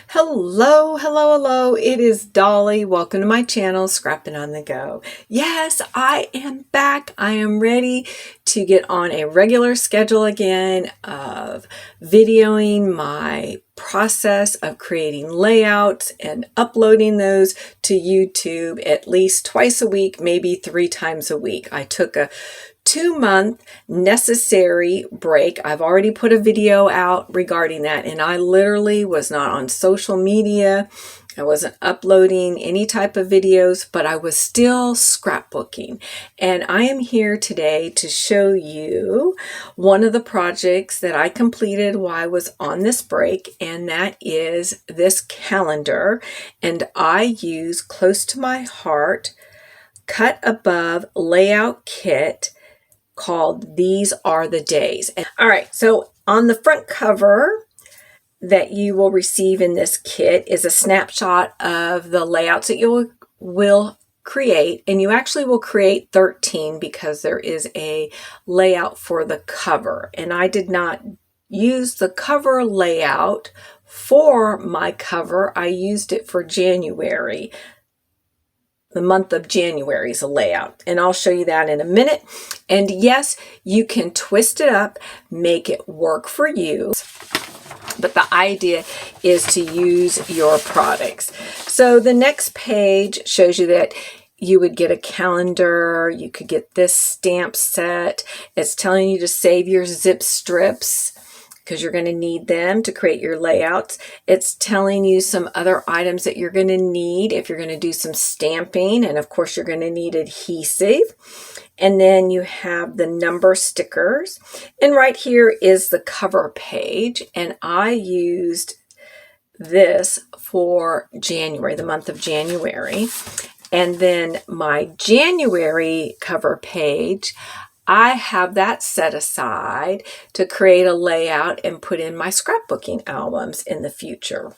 Hello, hello, hello. It is Dolly. Welcome to my channel, Scrapping on the Go. Yes, I am back. I am ready to get on a regular schedule again of videoing my process of creating layouts and uploading those to YouTube at least twice a week, maybe 3 times a week. I took a 2-month necessary break. I've already put a video out regarding that, and I literally was not on social media. I wasn't uploading any type of videos, but I was still scrapbooking. And I am here today to show you one of the projects that I completed while I was on this break, and that is this calendar. And I use Close to My Heart Cut Above Layout Kit called These Are the Days. All right, so on the front cover that you will receive in this kit is a snapshot of the layouts that you will create, and you actually will create 13 because there is a layout for the cover, and I did not use the cover layout for my cover. I used it for January. The month of January is a layout, and I'll show you that in a minute. And yes, you can twist it up, make it work for you, but the idea is to use your products. So the next page shows you that you would get a calendar, you could get this stamp set. It's telling you to save your zip strips because you're going to need them to create your layouts. It's telling you some other items that you're going to need if you're going to do some stamping. And of course, you're going to need adhesive. And then you have the number stickers. And right here is the cover page. And I used this for January, the month of January. And then my January cover page, I have that set aside to create a layout and put in my scrapbooking albums in the future.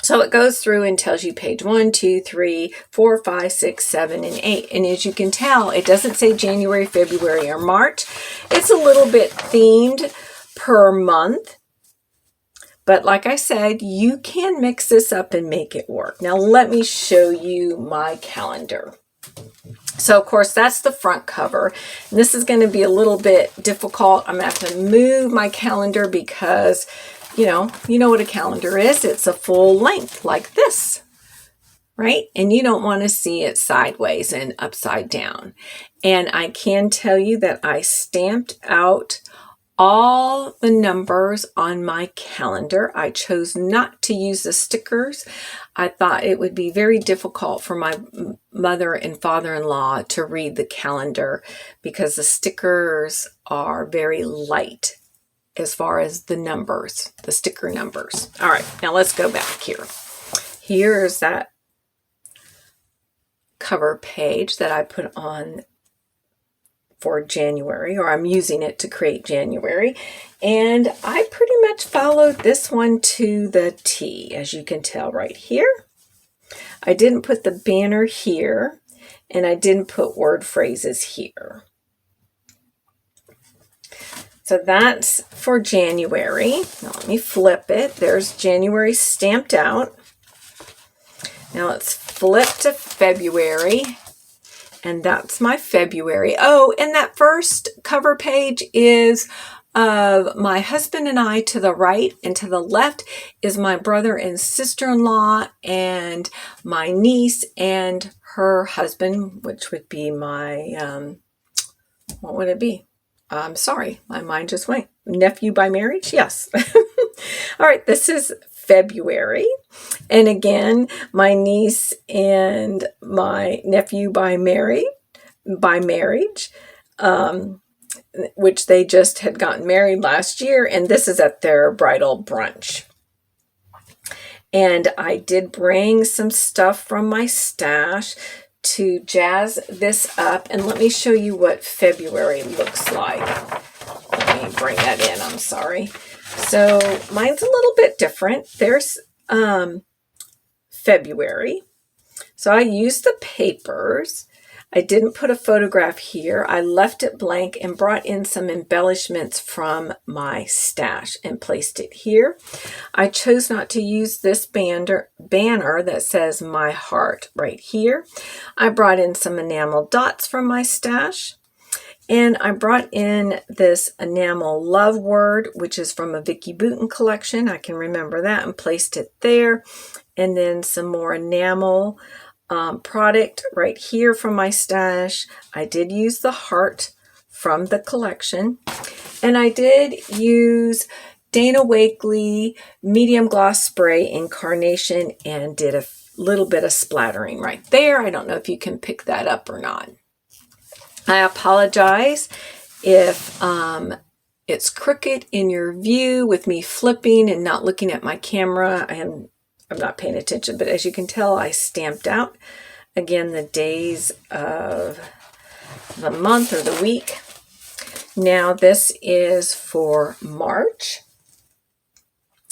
So it goes through and tells you page 1, 2, 3, 4, 5, 6, 7, and 8. And as you can tell, it doesn't say January, February, or March. It's a little bit themed per month. But like I said, you can mix this up and make it work. Now let me show you my calendar. So of course that's the front cover. And this is going to be a little bit difficult. I'm going to have to move my calendar because, you know what a calendar is. It's a full length like this, right? And you don't want to see it sideways and upside down. And I can tell you that I stamped out all the numbers on my calendar. I chose not to use the stickers. I thought it would be very difficult for my mother and father-in-law to read the calendar because the stickers are very light as far as the numbers, the sticker numbers. All right, now let's go back here. Here's that cover page that I put on for January, or I'm using it to create January. And I pretty much followed this one to the T, as you can tell right here. I didn't put the banner here, and I didn't put word phrases here. So that's for January. Now let me flip it. There's January stamped out. Now let's flip to February. And that's my February. Oh, and that first cover page is of my husband and I to the right, and to the left is my brother and sister-in-law and my niece and her husband, which would be my, what would it be? I'm sorry, my mind just went. Nephew by marriage? Yes. All right, this is February. And again, my niece and my nephew by marriage, which they just had gotten married last year. And this is at their bridal brunch. And I did bring some stuff from my stash to jazz this up. And let me show you what February looks like. Let me bring that in, I'm sorry. So mine's a little bit different. There's February. So I used the papers. I didn't put a photograph here. I left it blank and brought in some embellishments from my stash and placed it here. I chose not to use this banner that says My Heart right here. I brought in some enamel dots from my stash. And I brought in this enamel love word, which is from a Vicki Boutin collection. I can remember that, and placed it there. And then some more enamel product right here from my stash. I did use the heart from the collection. And I did use Dana Wakley medium gloss spray in Carnation and did a little bit of splattering right there. I don't know if you can pick that up or not. I apologize if it's crooked in your view with me flipping and not looking at my camera. I'm not paying attention, but as you can tell, I stamped out, again, the days of the month or the week. Now this is for March.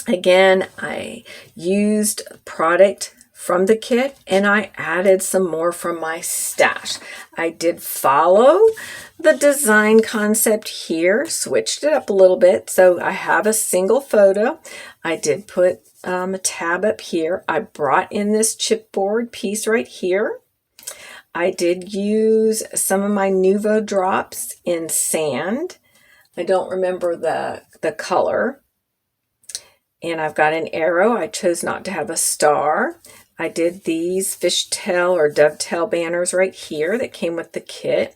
Again, I used product from the kit and I added some more from my stash. I did follow the design concept here, switched it up a little bit. So I have a single photo. I did put a tab up here. I brought in this chipboard piece right here. I did use some of my Nuvo drops in sand. I don't remember the color. And I've got an arrow. I chose not to have a star. I did these fishtail or dovetail banners right here that came with the kit.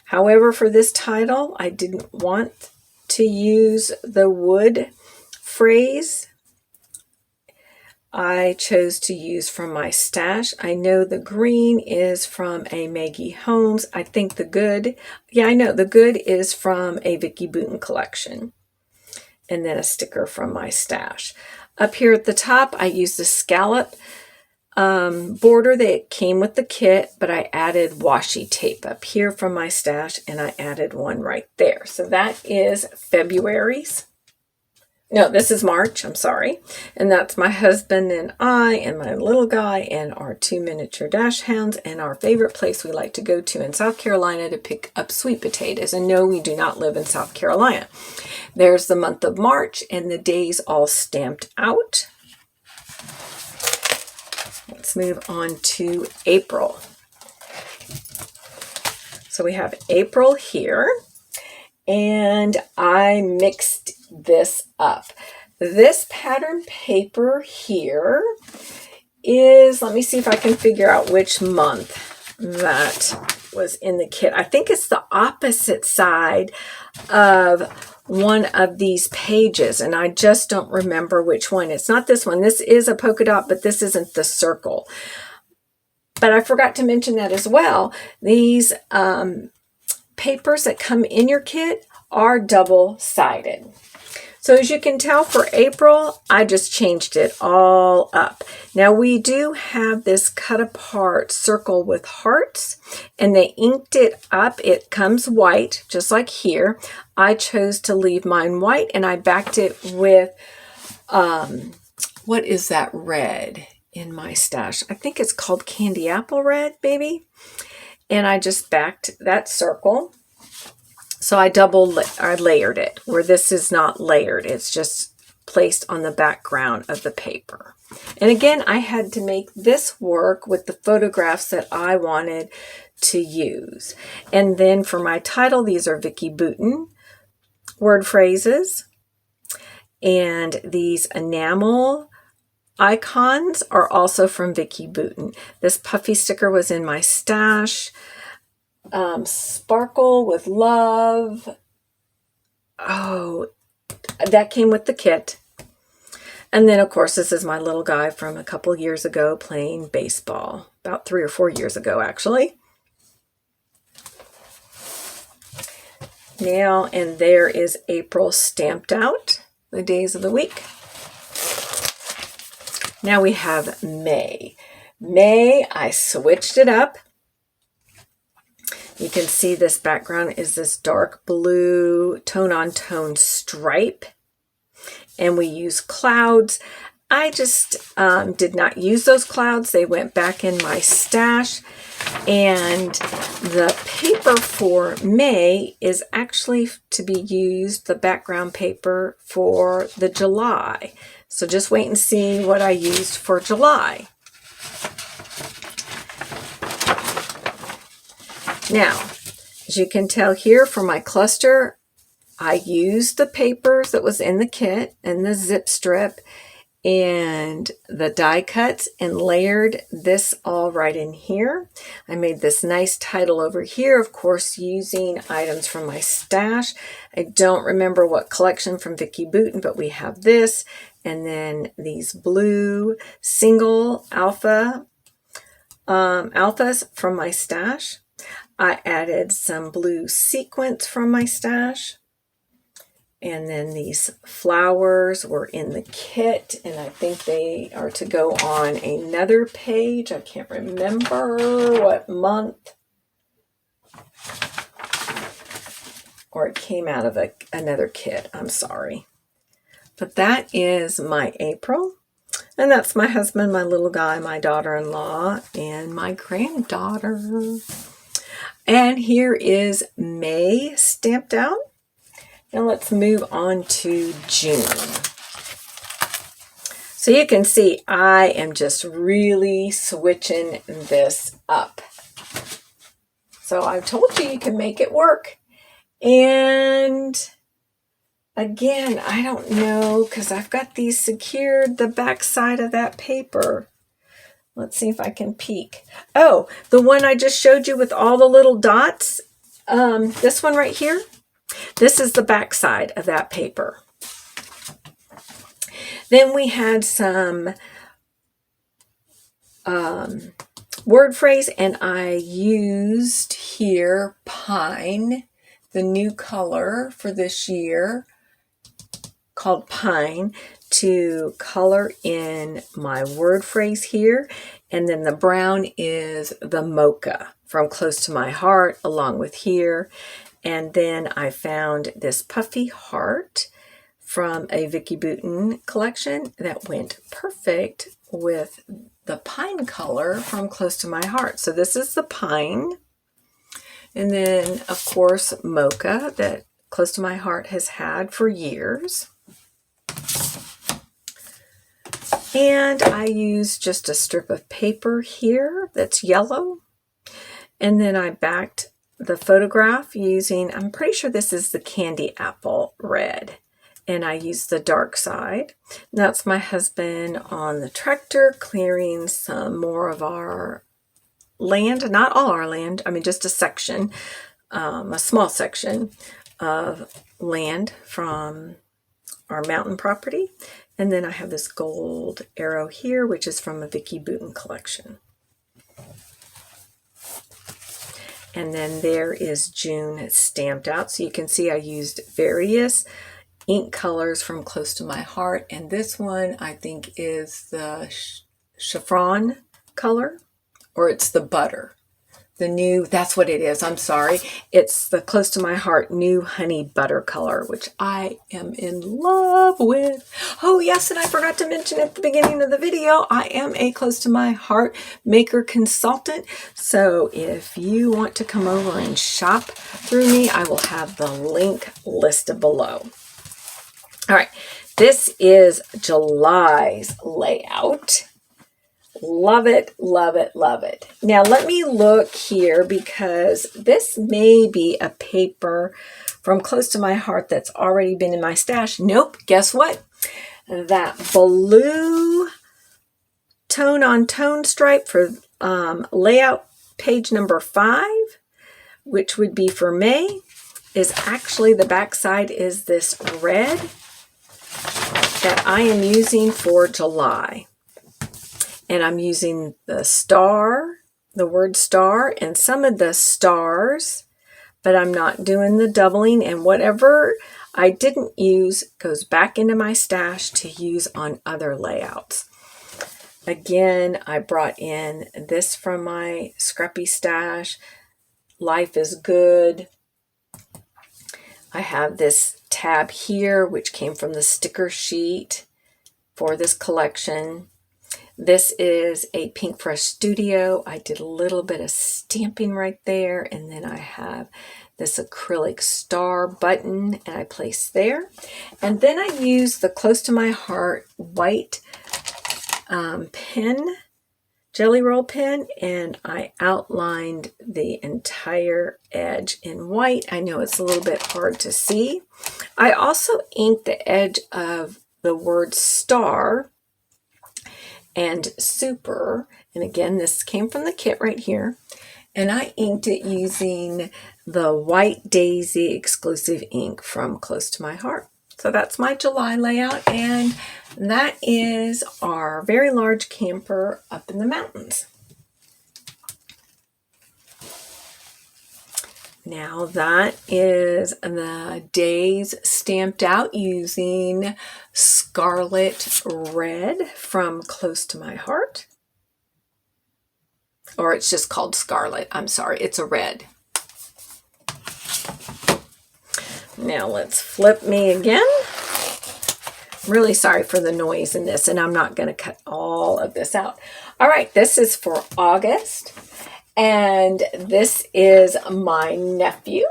However, for this title, I didn't want to use the wood phrase. I chose to use from my stash. I know the green is from a Maggie Holmes. I think the good, yeah, I know the good is from a Vicki Boutin collection. And then a sticker from my stash. Up here at the top, I used the scallop border that came with the kit, but I added washi tape up here from my stash, and I added one right there. So that is February's. No, this is March, I'm sorry. And that's my husband and I and my little guy and our 2 miniature dash hounds and our favorite place we like to go to in South Carolina to pick up sweet potatoes. And no, we do not live in South Carolina. There's the month of March and the days all stamped out. Let's move on to April. So we have April here, and I mixed this up. This pattern paper here is, let me see if I can figure out which month that was in the kit. I think it's the opposite side of one of these pages, and I just don't remember which one. It's not this one. This is a polka dot, but this isn't the circle. But I forgot to mention that as well. These papers that come in your kit are double-sided. So as you can tell, for April, I just changed it all up. Now we do have this cut apart circle with hearts, and they inked it up. It comes white, just like here. I chose to leave mine white, and I backed it with, what is that red in my stash? I think it's called candy apple red, baby. And I just backed that circle. So I layered it, where this is not layered. It's just placed on the background of the paper. And again, I had to make this work with the photographs that I wanted to use. And then for my title, these are Vicki Boutin word phrases. And these enamel icons are also from Vicki Boutin. This puffy sticker was in my stash. Sparkle with love. Oh, that came with the kit. And then, of course, this is my little guy from a couple years ago playing baseball. About 3 or 4 years ago, actually. Now, and there is April stamped out, the days of the week. Now we have May. May, I switched it up. You can see this background is this dark blue tone-on-tone stripe. And we use clouds. I just did not use those clouds. They went back in my stash. And the paper for May is actually to be used, the background paper for the July. So just wait and see what I used for July. Now, as you can tell here for my cluster, I used the papers that was in the kit and the zip strip and the die cuts and layered this all right in here. I made this nice title over here, of course, using items from my stash. I don't remember what collection from Vicki Boutin, but we have this, and then these blue single alphas from my stash. I added some blue sequins from my stash. And then these flowers were in the kit, and I think they are to go on another page. I can't remember what month. Or it came out of another kit. I'm sorry. But that is my April. And that's my husband, my little guy, my daughter-in-law, and my granddaughter. And here is May stamped out. Now let's move on to June. So you can see I am just really switching this up. So I've told you can make it work. And again, I don't know because I've got these secured, the back side of that paper. Let's see if I can peek. Oh, the one I just showed you with all the little dots, this one right here. This is the back side of that paper. Then we had some word phrase, and I used here pine, the new color for this year called pine, to color in my word phrase here. And then the brown is the mocha from Close to My Heart, along with here. And then I found this puffy heart from a Vicki Boutin collection that went perfect with the pine color from Close to My Heart. So this is the pine. And then, of course, mocha that Close to My Heart has had for years. And I used just a strip of paper here that's yellow. And then I backed the photograph using, I'm pretty sure this is the candy apple red, and I used the dark side. And that's my husband on the tractor clearing some more of our land, not all our land, I mean just a section, a small section of land from our mountain property. And then I have this gold arrow here, which is from a Vicki Boutin collection. And then there is June stamped out. So you can see I used various ink colors from Close to My Heart. And this one I think is the chiffon color, or it's the butter. The new, that's what it is. I'm sorry. It's the Close to My Heart new honey butter color, which I am in love with. Oh, yes, and I forgot to mention at the beginning of the video, I am a Close to My Heart maker consultant. So if you want to come over and shop through me, I will have the link listed below. All right, this is July's layout. Love it, love it, love it. Now let me look here because this may be a paper from Close to My Heart that's already been in my stash. Nope, guess what? That blue tone on tone stripe for layout page number 5, which would be for May, is actually the back side is this red that I am using for July. And I'm using the star, the word star, and some of the stars, but I'm not doing the doubling. And whatever I didn't use goes back into my stash to use on other layouts. Again, I brought in this from my scrappy stash. Life is Good. I have this tab here, which came from the sticker sheet for this collection. This is a Pink Fresh Studio. I did a little bit of stamping right there, and then I have this acrylic star button, and I place there. And then I use the Close to My Heart white pen, Jelly Roll pen, and I outlined the entire edge in white. I know it's a little bit hard to see. I also inked the edge of the word star and super, and again, this came from the kit right here, and I inked it using the White Daisy exclusive ink from Close to My Heart. So that's my July layout, and that is our very large camper up in the mountains. Now that is the days stamped out using Scarlet Red from Close to My Heart. Or it's just called Scarlet. I'm sorry, it's a red. Now let's flip me again. I'm really sorry for the noise in this, and I'm not going to cut all of this out. All right, this is for August. And this is my nephew.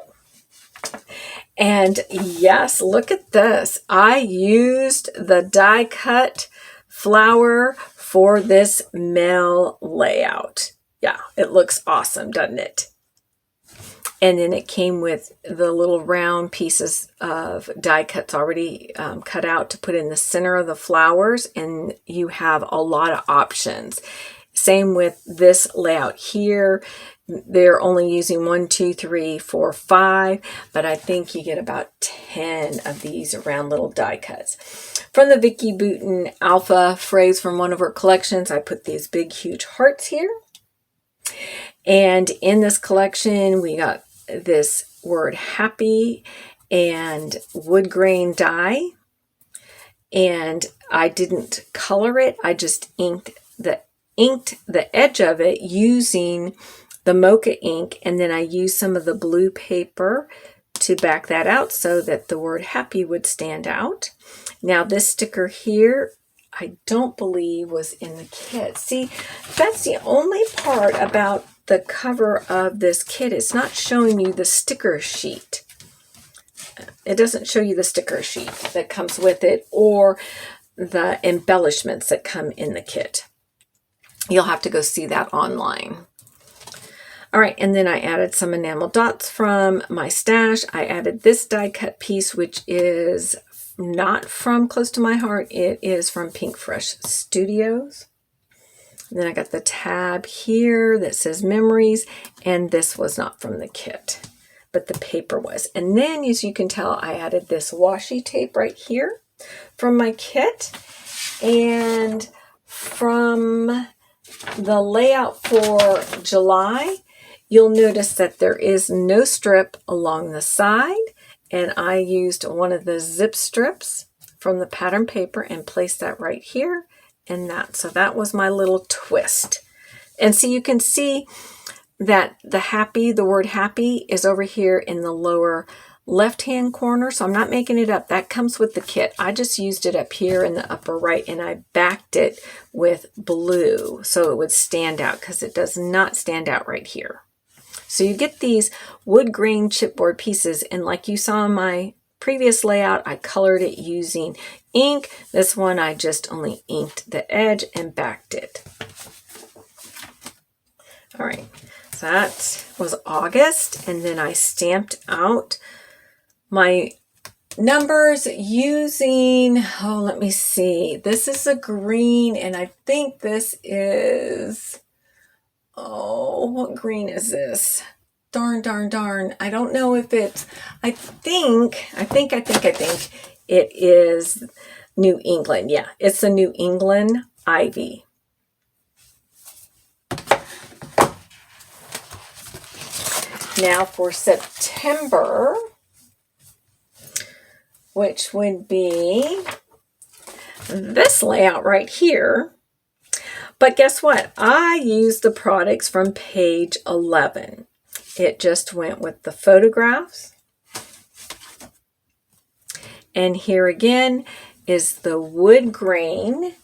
And yes, look at this. I used the die cut flower for this mail layout. Yeah, it looks awesome, doesn't it? And then it came with the little round pieces of die cuts already cut out to put in the center of the flowers. And you have a lot of options. Same with this layout here. They're only using 1, 2, 3, 4, 5, but I think you get about 10 of these round little die cuts. From the Vicki Boutin Alpha phrase from one of her collections, I put these big, huge hearts here. And in this collection, we got this word happy and wood grain die. And I didn't color it. I just inked the edge of it using the mocha ink, and then I used some of the blue paper to back that out so that the word happy would stand out. Now this sticker here, I don't believe was in the kit. See, that's the only part about the cover of this kit. It's not showing you the sticker sheet. It doesn't show you the sticker sheet that comes with it or the embellishments that come in the kit. You'll have to go see that online. All right, and then I added some enamel dots from my stash. I added this die cut piece, which is not from Close to My Heart. It is from Pink Fresh Studios. And then I got the tab here that says memories, and this was not from the kit, but the paper was. And then, as you can tell, I added this washi tape right here from my kit. And from the layout for July, you'll notice that there is no strip along the side, and I used one of the zip strips from the pattern paper and placed that right here and that. So that was my little twist. And so you can see that the word happy is over here in the lower left-hand corner. So I'm not making it up. That comes with the kit. I just used it up here in the upper right, and I backed it with blue so it would stand out, because it does not stand out right here. So you get these wood grain chipboard pieces, and like you saw in my previous layout, I colored it using ink. This one I just only inked the edge and backed it. All right, so that was August, and then I stamped out my numbers using, let me see. This is a green, and I think this is, what green is this? Darn. I don't know if it's, I think it is New England. Yeah, it's the New England Ivy. Now for September, which would be this layout right here. But guess what? I used the products from page 11. It just went with the photographs. And here again is the wood grain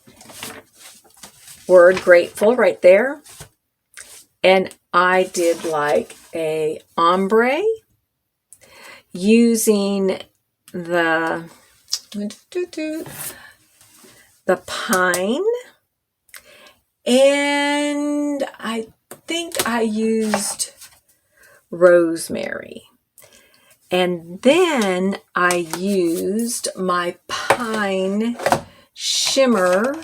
word grateful right there. And I did like a ombre using the pine, and I think I used rosemary. And then I used my pine shimmer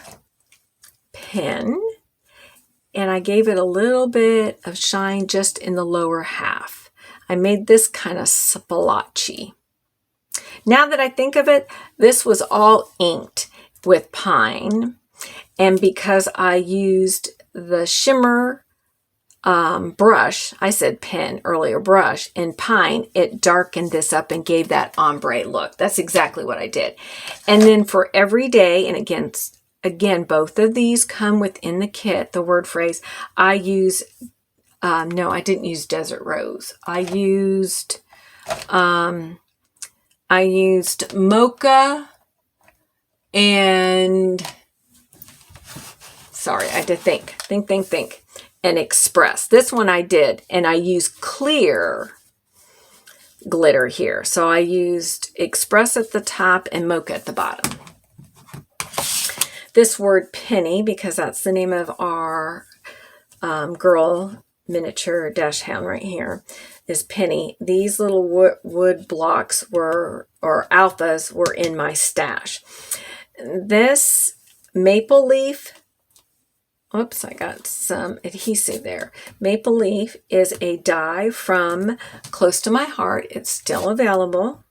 pen, and I gave it a little bit of shine just in the lower half. I made this kind of splotchy. Now that I think of it, this was all inked with pine. And because I used the shimmer brush, I said pen earlier, brush, and pine, it darkened this up and gave that ombre look. That's exactly what I did. And then for every day, and again, both of these come within the kit, the word phrase, I use, no, I didn't use Desert Rose. I used Mocha and, sorry, I had to think, and Express. This one I did, and I used clear glitter here. So I used Express at the top and Mocha at the bottom. This word penny, because that's the name of our girl miniature dash hound right here, is Penny. These little wood blocks or alphas were in my stash. This maple leaf, oops, I got some adhesive there. Maple leaf is a die from Close to My Heart. It's still available.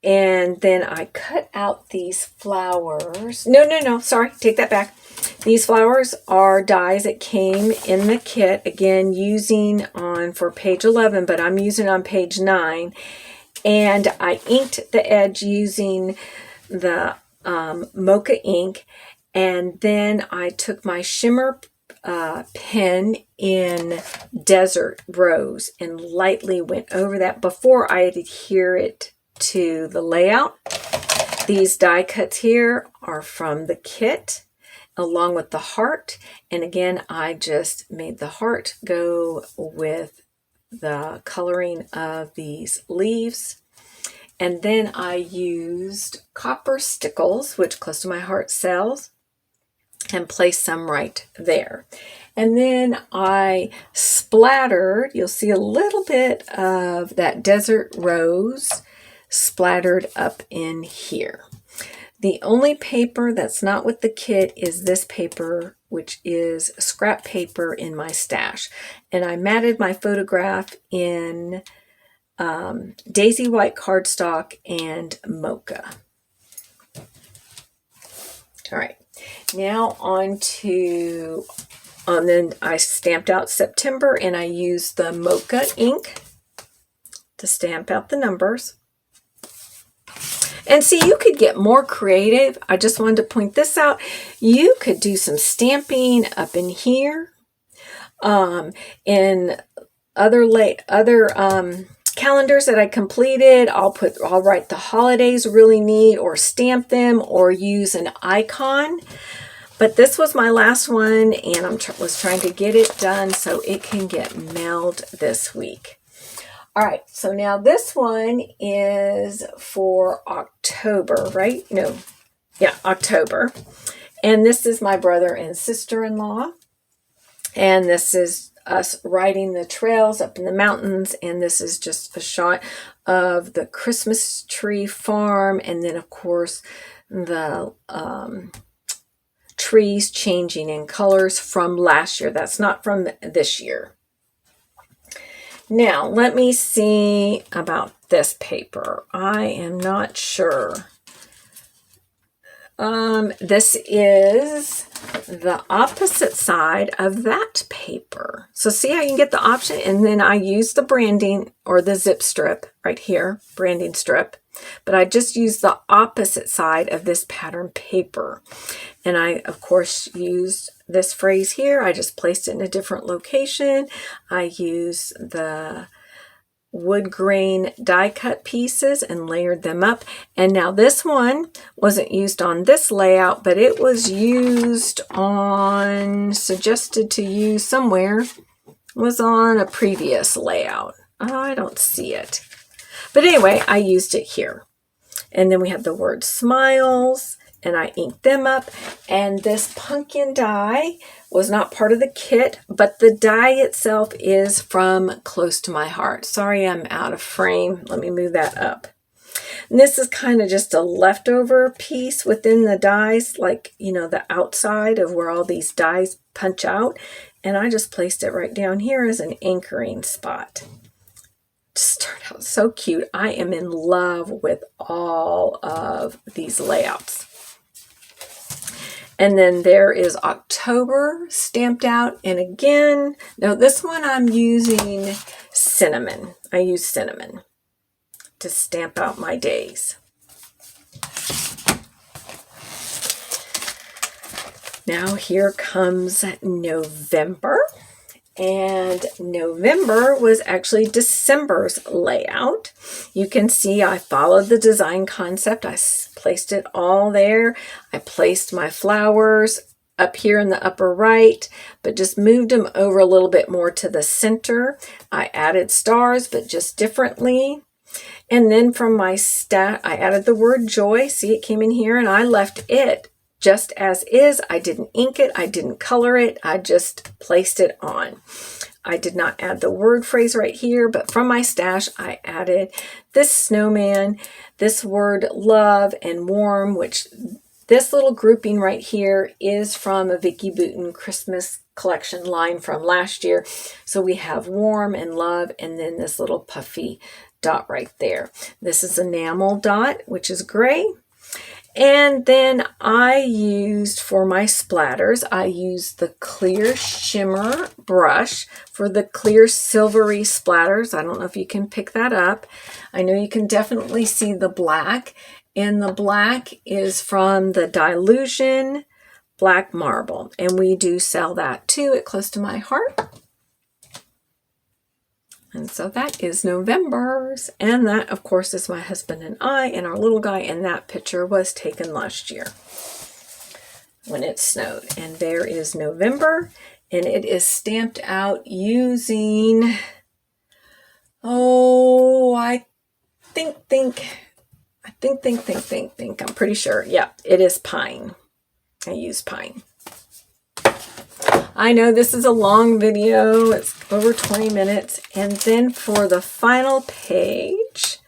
And then I cut out these flowers. No, sorry, take that back. These flowers are dies that came in the kit, again, using for page 11, but I'm using on page 9. And I inked the edge using the Mocha ink. And then I took my shimmer pen in Desert Rose and lightly went over that before I adhere it to the layout. These die cuts here are from the kit along with the heart, and again I just made the heart go with the coloring of these leaves. And then I used copper stickles, which Close to My Heart sells, and placed some right there. And then I splattered, you'll see a little bit of that Desert Rose splattered up in here. The only paper that's not with the kit is this paper, which is scrap paper in my stash. And I matted my photograph in Daisy White cardstock and Mocha. All right, now then I stamped out September, and I used the Mocha ink to stamp out the numbers. And see, you could get more creative. I just wanted to point this out. You could do some stamping up in here. In other calendars that I completed, I'll write the holidays really neat, or stamp them, or use an icon. But this was my last one, and I was trying to get it done so it can get mailed this week. All right, so now this one is for October, right? No, yeah, October. And this is my brother and sister-in-law. And this is us riding the trails up in the mountains. And this is just a shot of the Christmas tree farm. And then, of course, the trees changing in colors from last year. That's not from this year. Now, let me see about this paper. I am not sure. This is the opposite side of that paper. So see how you can get the option? And then I use the branding or the zip strip right here, branding strip. But I just used the opposite side of this pattern paper. And I, of course, used this phrase here. I just placed it in a different location. I use the wood grain die cut pieces and layered them up. And now this one wasn't used on this layout, but it was used on, suggested to use somewhere, was on a previous layout. Oh, I don't see it. But anyway, I used it here. And then we have the word smiles, and I inked them up. And this pumpkin die was not part of the kit, but the die itself is from Close to My Heart. Sorry, I'm out of frame. Let me move that up. And this is kind of just a leftover piece within the dies, like, you know, the outside of where all these dies punch out. And I just placed it right down here as an anchoring spot. Just turned out so cute. I am in love with all of these layouts. And then there is October stamped out. And again, now this one I'm using cinnamon. I use cinnamon to stamp out my days. Now here comes November. And November was actually December's layout. You can see I followed the design concept. I placed it all there. I placed my flowers up here in the upper right, but just moved them over a little bit more to the center. I added stars, but just differently. And then from my stash, I added the word joy. See, it came in here, and I left it just as is. I didn't ink it. I didn't color it. I just placed it on. I did not add the word phrase right here, but from my stash, I added this snowman, this word love and warm, which this little grouping right here is from a Vicki Boutin Christmas collection line from last year. So we have warm and love, and then this little puffy dot right there. This is enamel dot, which is gray. And then I used, for my splatters, I used the clear shimmer brush for the clear silvery splatters. I don't know if you can pick that up. I know you can definitely see the black. And the black is from the Dilution Black Marble. And we do sell that too at Close to My Heart. And so that is November's. And that, of course, is my husband and I and our little guy. And that picture was taken last year when it snowed. And there is November. And it is stamped out using, I'm pretty sure. Yeah, it is pine. I use pine. I know this is a long video. It's over 20 minutes. And then for the final page,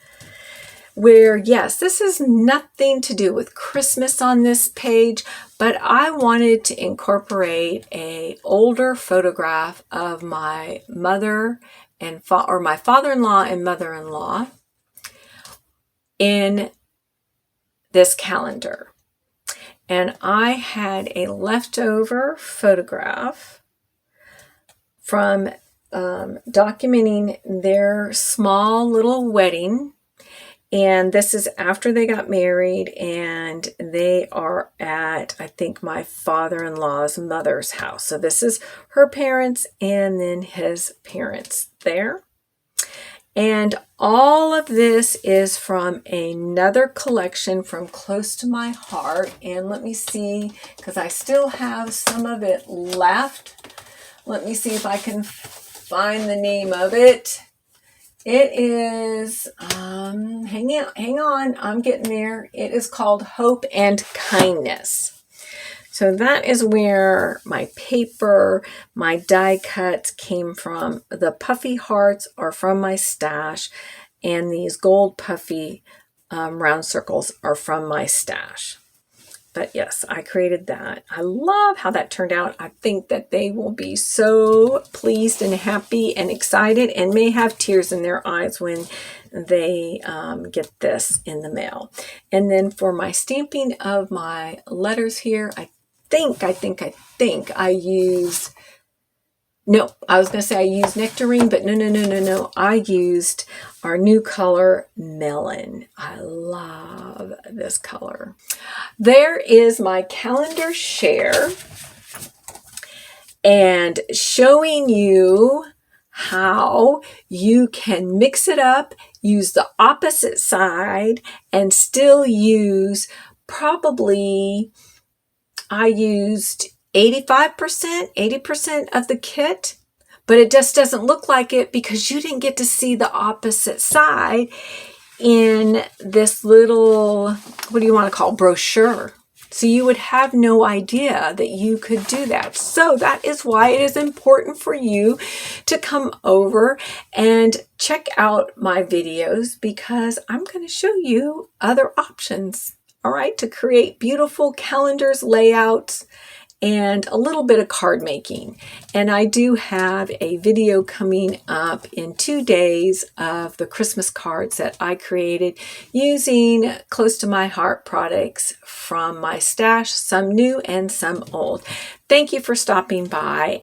where, yes, this has nothing to do with Christmas on this page, but I wanted to incorporate an older photograph of my mother and my father-in-law and mother-in-law in this calendar. And I had a leftover photograph from documenting their small little wedding. And this is after they got married, and they are at, I think, my father-in-law's mother's house. So this is her parents and then his parents there. And all of this is from another collection from Close to My Heart. And let me see, because I still have some of it left. Let me see if I can find the name of it. It is, hang on, I'm getting there. It is called Hope and Kindness. So that is where my paper, my die cuts came from. The puffy hearts are from my stash, and these gold puffy round circles are from my stash. But yes, I created that. I love how that turned out. I think that they will be so pleased and happy and excited, and may have tears in their eyes when they get this in the mail. And then for my stamping of my letters here, I use, no, I was going to say I used nectarine, but no. I used our new color, melon. I love this color. There is my calendar share, and showing you how you can mix it up, use the opposite side, and still use probably, I used 85%, 80% of the kit, but it just doesn't look like it because you didn't get to see the opposite side in this little, what do you want to call, brochure. So you would have no idea that you could do that. So that is why it is important for you to come over and check out my videos, because I'm going to show you other options, all right, to create beautiful calendars, layouts, and a little bit of card making. And I do have a video coming up in 2 days of the Christmas cards that I created using close to my heart products from my stash, some new and some old. Thank you for stopping by.